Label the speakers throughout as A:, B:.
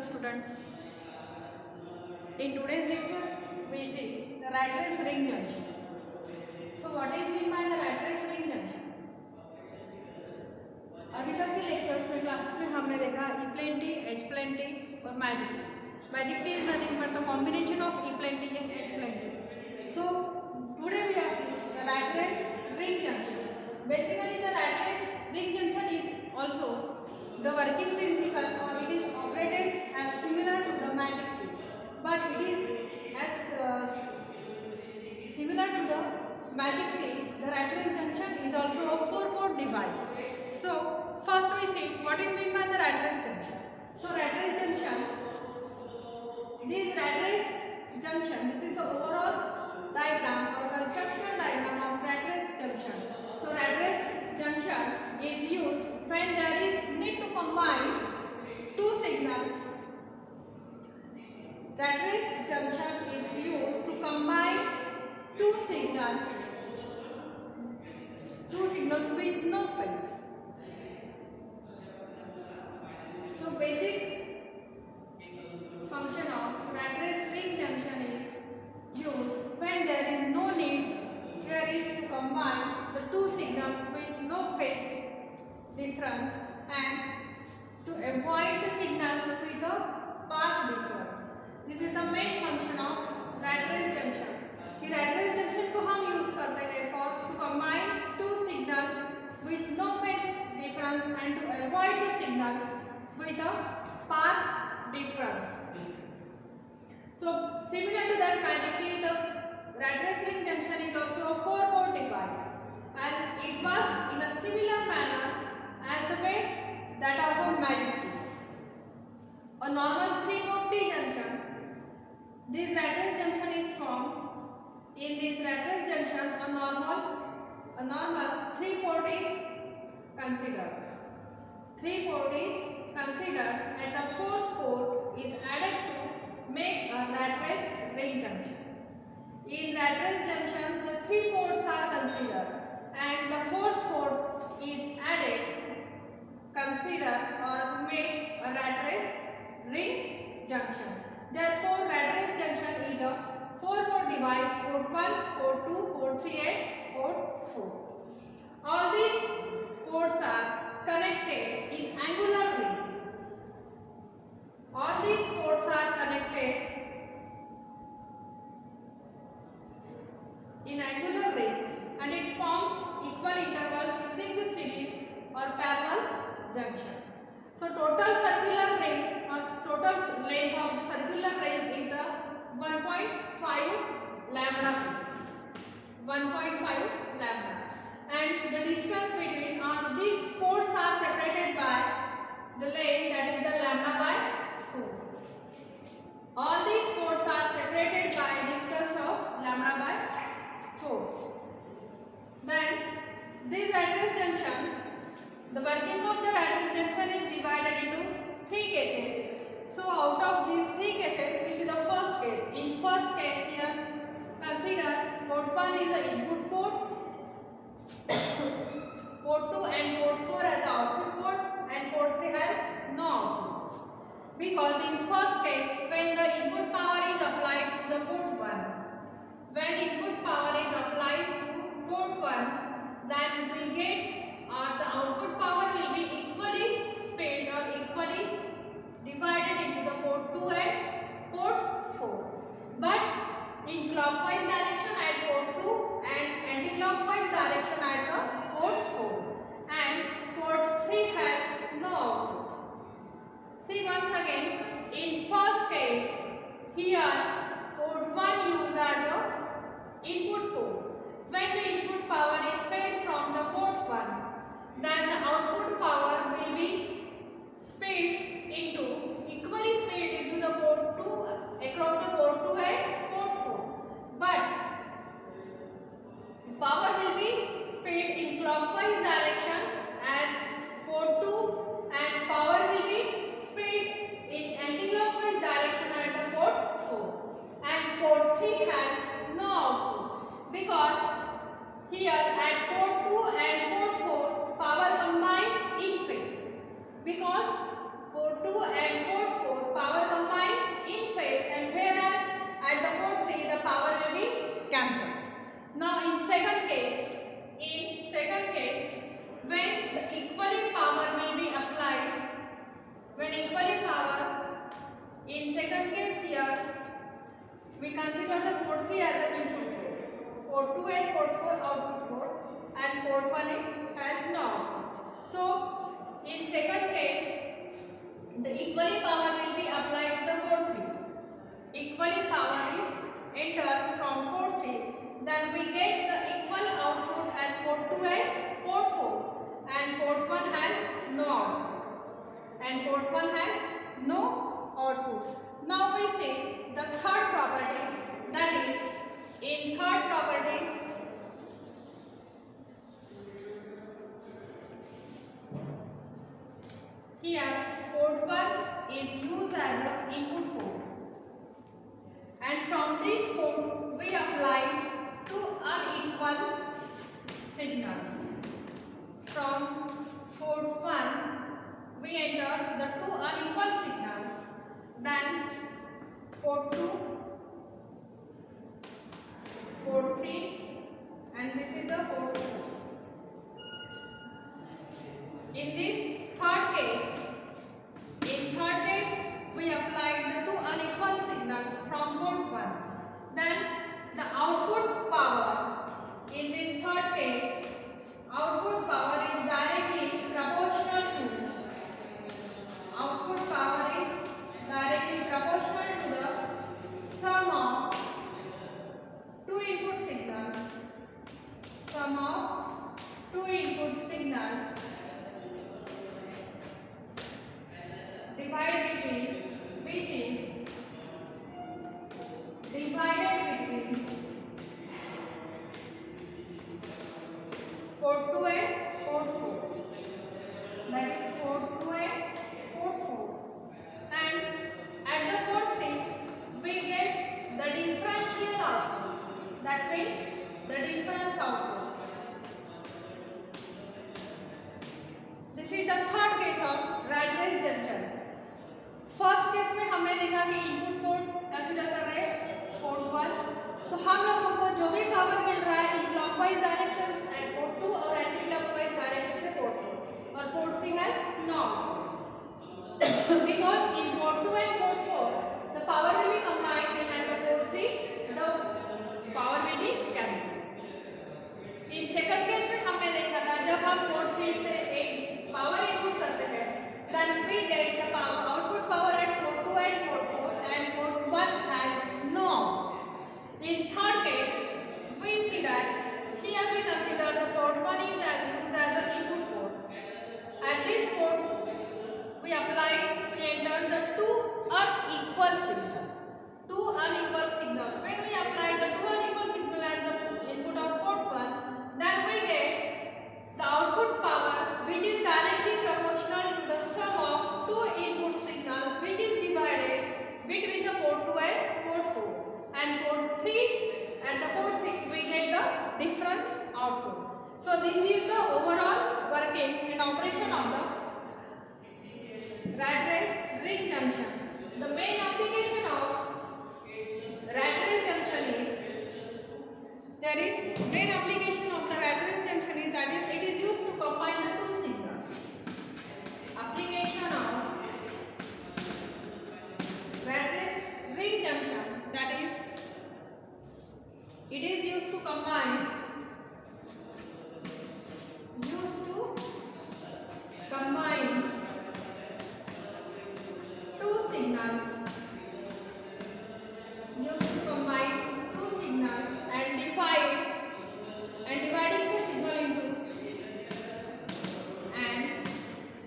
A: students. In today's lecture, we see the rat race ring junction. So what is mean by the rat race ring junction? अभी तक के lectures में classes में हमने देखा E plane T, H plane T और magic T. Magic T is nothing but the combination of E plane T and H plane T. So today we are seeing the rat race ring junction. Basically the rat race ring junction is also the working principle, or it is operated as similar to the magic tea, but it is as similar to the magic tea. The rat race junction is also a 4-port device. So first we see what is meant by the rat race junction. So rat race junction, this rat race junction, this is the overall diagram or constructional diagram of rat race junction. So rat race junction is used when there is need to combine two signals. Rat race junction is used to combine two signals with no phase. So basic function of rat race ring junction is used when there is no need to combine the two signals with no phase difference and to avoid the signals with a path difference. This is the main function of rat race junction. कि rat race junction को हम use करते हैं for to combine two signals with no phase difference and to avoid the signals with a path difference. So similar to that magic tea, the rat race ring junction is also a 4-port device, and it works in a similar manner as the way that of a magic tea. A normal 3-port T junction, this rat race junction is formed. In this rat race junction, a normal 3-port is considered. 3-port is considered, and the 4th port is added to make a rat race ring junction. In rat race junction, the 3 ports are considered, and the 4th port is added to consider or to make a rat race ring junction. Therefore, rat race junction is a 4-port device: port 1, port 2, port 3 and port 4. All these ports are connected in angular ring. All these ports are connected in angular ring, and it forms equal intervals using the series or parallel junction. So total circular ring or total length of the circular ring is the 1.5 lambda. 1.5 lambda, and the distance between these ports are separated by the length, that is the lambda by 4. All these ports are separated by distance of lambda by 4. Then this rat race junction, the working of the rat race junction is divided into 3 cases. So out of these 3 cases, this is the first case. In first case here, consider port 1 is the input port, port 2 and port 4 as the output port, and port 3 has no output. Because in first case, when the input power is applied to the port 1, when input power is applied to port 1, then we get the output power will be equally spaced or equally divided into the port 2 and port 4. But in clockwise direction at port 2 and second case, when the equally power will be applied, when equally power, in second case here, we consider the port 3 as an input port, port 2 and port 4 output port, and port 1 has not. So, in second case, the equally power will be applied to the port 3. Equally power is enters from port 3. Then we get the equal output at port 2 and port 4. And port 1 has no output. And port 1 has no output. Now we see the third property, that is, in third property, here port 1 is used as an input port. And from this port we apply two unequal signals. From port 1 we enter the two unequal signals. Then port 2, port 3, and this is the port 4. In this third case, we apply the two unequal signals from port 1. Then the output power, in this third case, output power is directly proportional to, the sum of two input signals, divided between port 2 and port 4. That is port 2 and port 4. And at the port 3 we get the differential output. That means the difference output. This is the third case of rat race junction. First case में हमने देखा कि input port consider कर रहे हैं port 1, तो हम लोगों को जो भी पावर मिल रहा है in clockwise directions and port 2 और एंटी क्लॉकवाइज डायरेक्शन से पोर्ट 4, और port 3 has not, because in port 2 and port 4 the power will be combined and at the port 3 the power will be cancel. In second case में हमने देखा था जब हम port 3 से एक पावर इनपुट करते हैं, then we get the power, output power at port 2 and port 4, and port 1 has no output. In third case, we see that here we consider the port 1 is used as an input port. At this port, we enter the two unequal signals. When we apply the two unequal signal at the input of port 1, then we get the output power which is directly proportional to the sum of two input signals which is divided between the port 2 and port 4. And port 3, at the port 3 we get the difference output. So this is the overall working and operation of the rat race ring junction. The main application of rat race junction is, main application of the rat race junction is that it is used to combine the two signals. Application of rat race ring junction, that is, it is used to combine two signals, and dividing the signal into, and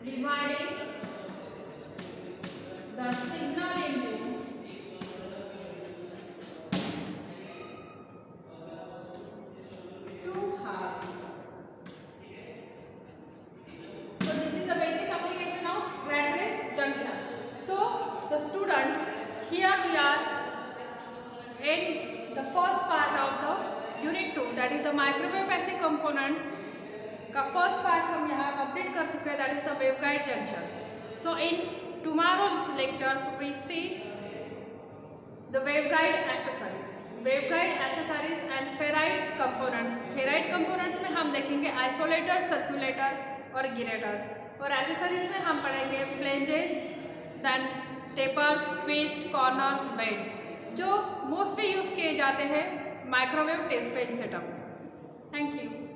A: dividing the signal into two halves. So this is the basic application of rat race junction. So the students, here we are in the first part of the unit 2, that is the microwave basic components का first part हम यहाँ complete कर चुके हैं, that is the waveguide junctions. So in tomorrow's lectures we see the waveguide accessories. Waveguide accessories and ferrite components. Ferrite components में हम देखेंगे isolator, circulator और गिरेटर्स, और एसेसरीज में हम पढ़ेंगे flanges, then tapers, twists, corners, bends, जो मोस्टली यूज़ किए जाते हैं microwave test bench setup. Thank you.